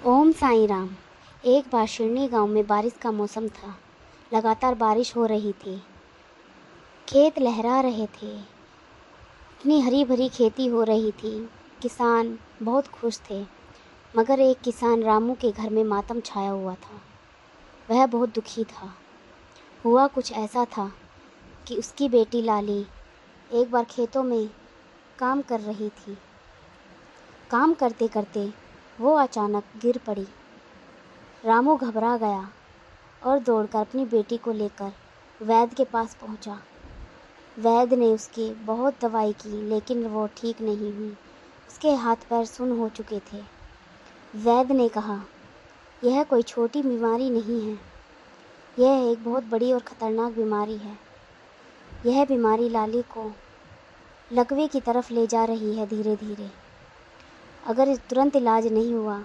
ओम साईं राम। एक बार शिरनी गांव में बारिश का मौसम था। लगातार बारिश हो रही थी। खेत लहरा रहे थे। इतनी हरी भरी खेती हो रही थी। किसान बहुत खुश थे। मगर एक किसान रामू के घर में मातम छाया हुआ था। वह बहुत दुखी था। हुआ कुछ ऐसा था कि उसकी बेटी लाली एक बार खेतों में काम कर रही थी। काम करते करते वो अचानक गिर पड़ी। रामू घबरा गया और दौड़कर अपनी बेटी को लेकर वैद्य के पास पहुंचा। वैद्य ने उसकी बहुत दवाई की, लेकिन वो ठीक नहीं हुई। उसके हाथ पैर सुन्न हो चुके थे। वैद्य ने कहा, यह कोई छोटी बीमारी नहीं है, यह एक बहुत बड़ी और ख़तरनाक बीमारी है। यह बीमारी लाली को लकवे की तरफ ले जा रही है धीरे धीरे। अगर तुरंत इलाज नहीं हुआ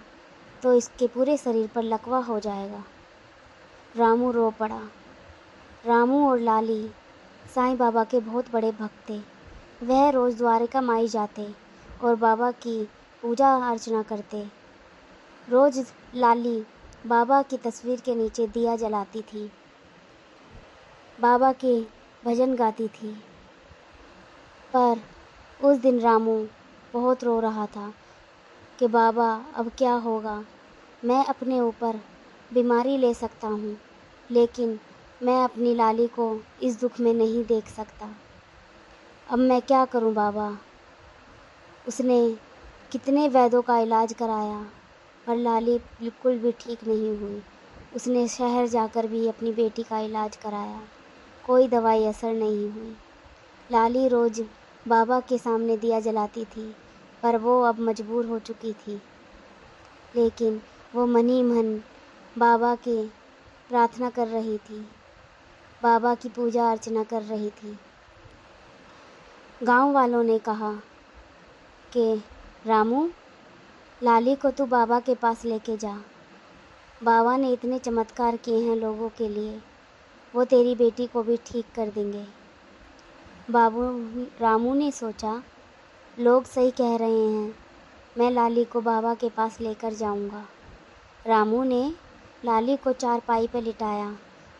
तो इसके पूरे शरीर पर लकवा हो जाएगा। रामू रो पड़ा। रामू और लाली साईं बाबा के बहुत बड़े भक्त थे। वह रोज़ द्वारका माई जाते और बाबा की पूजा अर्चना करते। रोज़ लाली बाबा की तस्वीर के नीचे दिया जलाती थी, बाबा के भजन गाती थी। पर उस दिन रामू बहुत रो रहा था कि बाबा अब क्या होगा। मैं अपने ऊपर बीमारी ले सकता हूँ, लेकिन मैं अपनी लाली को इस दुख में नहीं देख सकता। अब मैं क्या करूँ बाबा। उसने कितने वैद्यों का इलाज कराया, पर लाली बिल्कुल भी ठीक नहीं हुई। उसने शहर जाकर भी अपनी बेटी का इलाज कराया, कोई दवाई असर नहीं हुई। लाली रोज़ बाबा के सामने दिया जलाती थी, पर वो अब मजबूर हो चुकी थी। लेकिन वो मन ही मन बाबा के प्रार्थना कर रही थी, बाबा की पूजा अर्चना कर रही थी। गांव वालों ने कहा कि रामू, लाली को तू बाबा के पास लेके जा। बाबा ने इतने चमत्कार किए हैं लोगों के लिए, वो तेरी बेटी को भी ठीक कर देंगे। रामू ने सोचा, लोग सही कह रहे हैं, मैं लाली को बाबा के पास लेकर जाऊंगा। रामू ने लाली को चारपाई पर लिटाया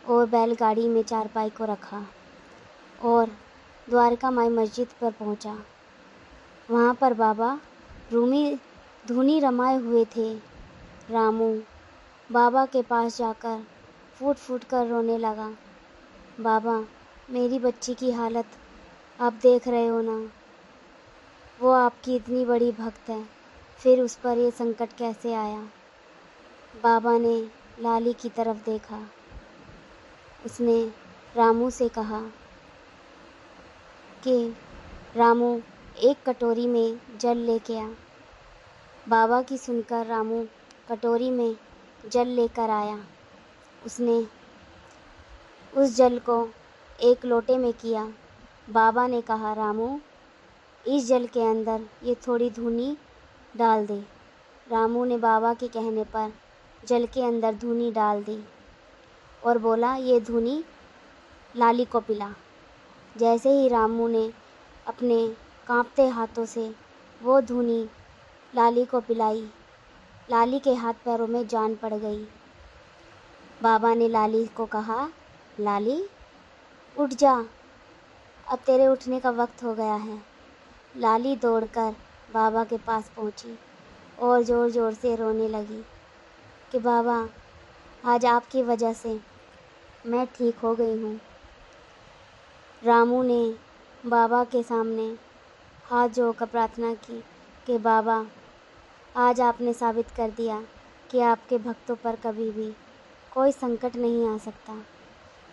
और बैलगाड़ी में चारपाई को रखा और द्वारका माई मस्जिद पर पहुंचा। वहाँ पर बाबा धूनी रमाए हुए थे। रामू बाबा के पास जाकर फूट फूट कर रोने लगा। बाबा, मेरी बच्ची की हालत आप देख रहे हो ना, वो आपकी इतनी बड़ी भक्त है, फिर उस पर ये संकट कैसे आया। बाबा ने लाली की तरफ देखा। उसने रामू से कहा कि रामू, एक कटोरी में जल लेके आ। बाबा की सुनकर रामू कटोरी में जल लेकर आया। उसने उस जल को एक लोटे में किया। बाबा ने कहा, रामू, इस जल के अंदर ये थोड़ी धूनी डाल दे। रामू ने बाबा के कहने पर जल के अंदर धूनी डाल दी और बोला, ये धूनी लाली को पिला। जैसे ही रामू ने अपने कांपते हाथों से वो धूनी लाली को पिलाई, लाली के हाथ पैरों में जान पड़ गई। बाबा ने लाली को कहा, लाली, उठ जा, अब तेरे उठने का वक्त हो गया है। लाली दौड़कर बाबा के पास पहुंची और ज़ोर ज़ोर से रोने लगी कि बाबा, आज आपकी वजह से मैं ठीक हो गई हूँ। रामू ने बाबा के सामने हाथ जोड़कर प्रार्थना की कि बाबा, आज आपने साबित कर दिया कि आपके भक्तों पर कभी भी कोई संकट नहीं आ सकता।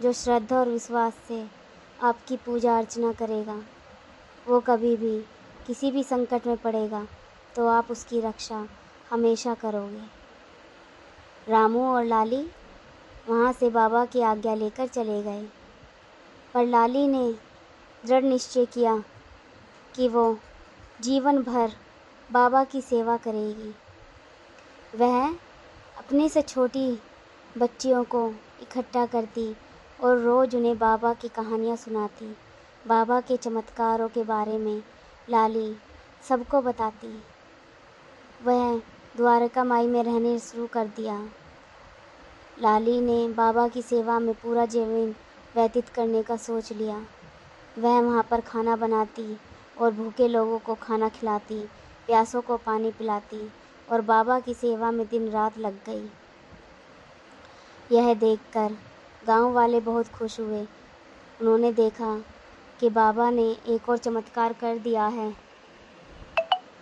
जो श्रद्धा और विश्वास से आपकी पूजा अर्चना करेगा, वो कभी भी किसी भी संकट में पड़ेगा तो आप उसकी रक्षा हमेशा करोगे। रामू और लाली वहाँ से बाबा की आज्ञा लेकर चले गए, पर लाली ने दृढ़ निश्चय किया कि वो जीवन भर बाबा की सेवा करेगी। वह अपने से छोटी बच्चियों को इकट्ठा करती और रोज़ उन्हें बाबा की कहानियाँ सुनाती। बाबा के चमत्कारों के बारे में लाली सबको बताती। वह द्वारका माई में रहने शुरू कर दिया। लाली ने बाबा की सेवा में पूरा जीवन व्यतीत करने का सोच लिया। वह वहाँ पर खाना बनाती और भूखे लोगों को खाना खिलाती, प्यासों को पानी पिलाती और बाबा की सेवा में दिन रात लग गई। यह देखकर गांव वाले बहुत खुश हुए। उन्होंने देखा कि बाबा ने एक और चमत्कार कर दिया है।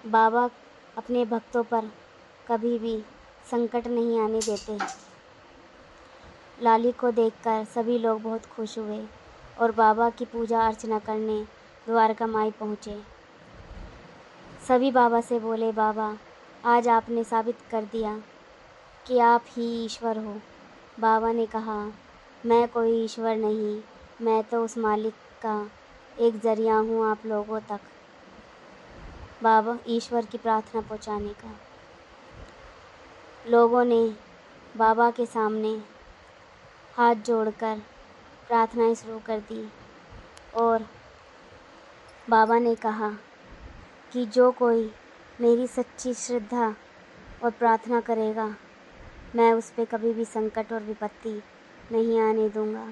बाबा अपने भक्तों पर कभी भी संकट नहीं आने देते। लाली को देखकर सभी लोग बहुत खुश हुए और बाबा की पूजा अर्चना करने द्वारका माई पहुँचे। सभी बाबा से बोले, बाबा आज आपने साबित कर दिया कि आप ही ईश्वर हो। बाबा ने कहा, मैं कोई ईश्वर नहीं, मैं तो उस मालिक का एक जरिया हूँ आप लोगों तक बाबा ईश्वर की प्रार्थना पहुँचाने का। लोगों ने बाबा के सामने हाथ जोड़कर प्रार्थनाएं शुरू कर दी और बाबा ने कहा कि जो कोई मेरी सच्ची श्रद्धा और प्रार्थना करेगा, मैं उस पर कभी भी संकट और विपत्ति नहीं आने दूंगा।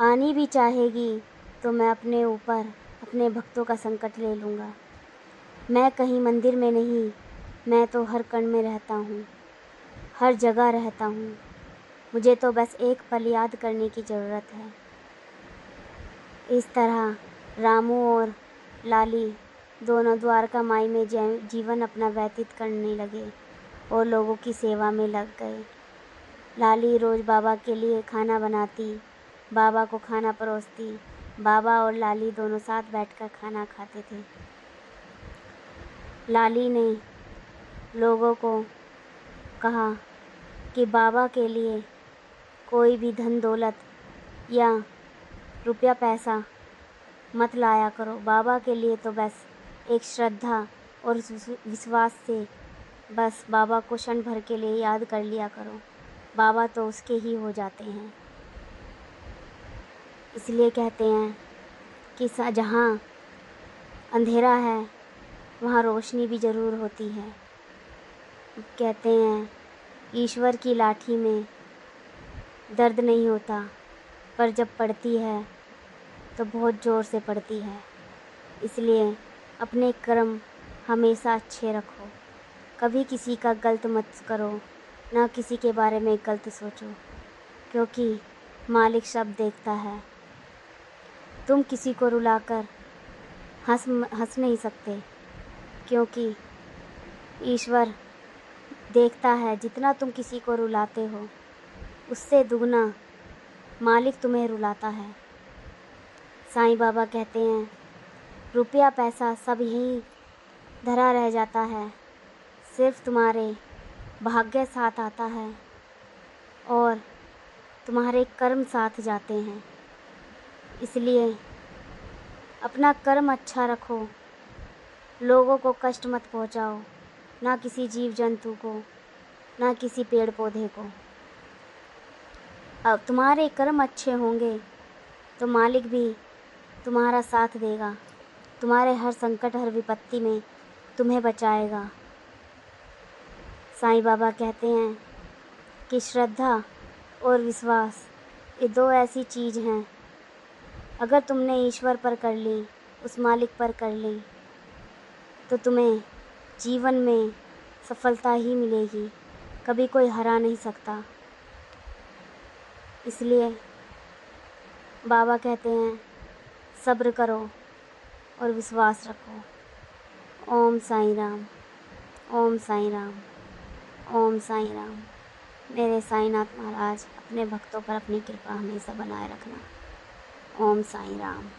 आनी भी चाहेगी तो मैं अपने ऊपर अपने भक्तों का संकट ले लूँगा। मैं कहीं मंदिर में नहीं, मैं तो हर कण में रहता हूँ, हर जगह रहता हूँ। मुझे तो बस एक पल याद करने की ज़रूरत है। इस तरह रामू और लाली दोनों द्वारका माई में जीवन अपना व्यतीत करने लगे और लोगों की सेवा में लग गए। लाली रोज़ बाबा के लिए खाना बनाती, बाबा को खाना परोसती। बाबा और लाली दोनों साथ बैठकर खाना खाते थे। लाली ने लोगों को कहा कि बाबा के लिए कोई भी धन दौलत या रुपया पैसा मत लाया करो। बाबा के लिए तो बस एक श्रद्धा और विश्वास से बस बाबा को क्षण भर के लिए याद कर लिया करो। बाबा तो उसके ही हो जाते हैं। इसलिए कहते हैं कि जहाँ अंधेरा है वहाँ रोशनी भी ज़रूर होती है। कहते हैं ईश्वर की लाठी में दर्द नहीं होता, पर जब पड़ती है तो बहुत ज़ोर से पड़ती है। इसलिए अपने कर्म हमेशा अच्छे रखो, कभी किसी का गलत मत करो, ना किसी के बारे में गलत सोचो, क्योंकि मालिक सब देखता है। तुम किसी को रुलाकर हंस नहीं सकते, क्योंकि ईश्वर देखता है जितना तुम किसी को रुलाते हो, उससे दुगना मालिक तुम्हें रुलाता है। साईं बाबा कहते हैं रुपया पैसा सब यहीं धरा रह जाता है, सिर्फ तुम्हारे भाग्य साथ आता है और तुम्हारे कर्म साथ जाते हैं। इसलिए अपना कर्म अच्छा रखो, लोगों को कष्ट मत पहुंचाओ, ना किसी जीव जंतु को, ना किसी पेड़ पौधे को। अब तुम्हारे कर्म अच्छे होंगे तो मालिक भी तुम्हारा साथ देगा, तुम्हारे हर संकट हर विपत्ति में तुम्हें बचाएगा। साईं बाबा कहते हैं कि श्रद्धा और विश्वास ये दो ऐसी चीज़ हैं, अगर तुमने ईश्वर पर कर ली, उस मालिक पर कर ली, तो तुम्हें जीवन में सफलता ही मिलेगी, कभी कोई हरा नहीं सकता। इसलिए बाबा कहते हैं सब्र करो और विश्वास रखो। ओम साईं राम, ओम साईं राम, ओम साईं राम। मेरे साईंनाथ महाराज अपने भक्तों पर अपनी कृपा हमेशा बनाए रखना। ओम साईं राम।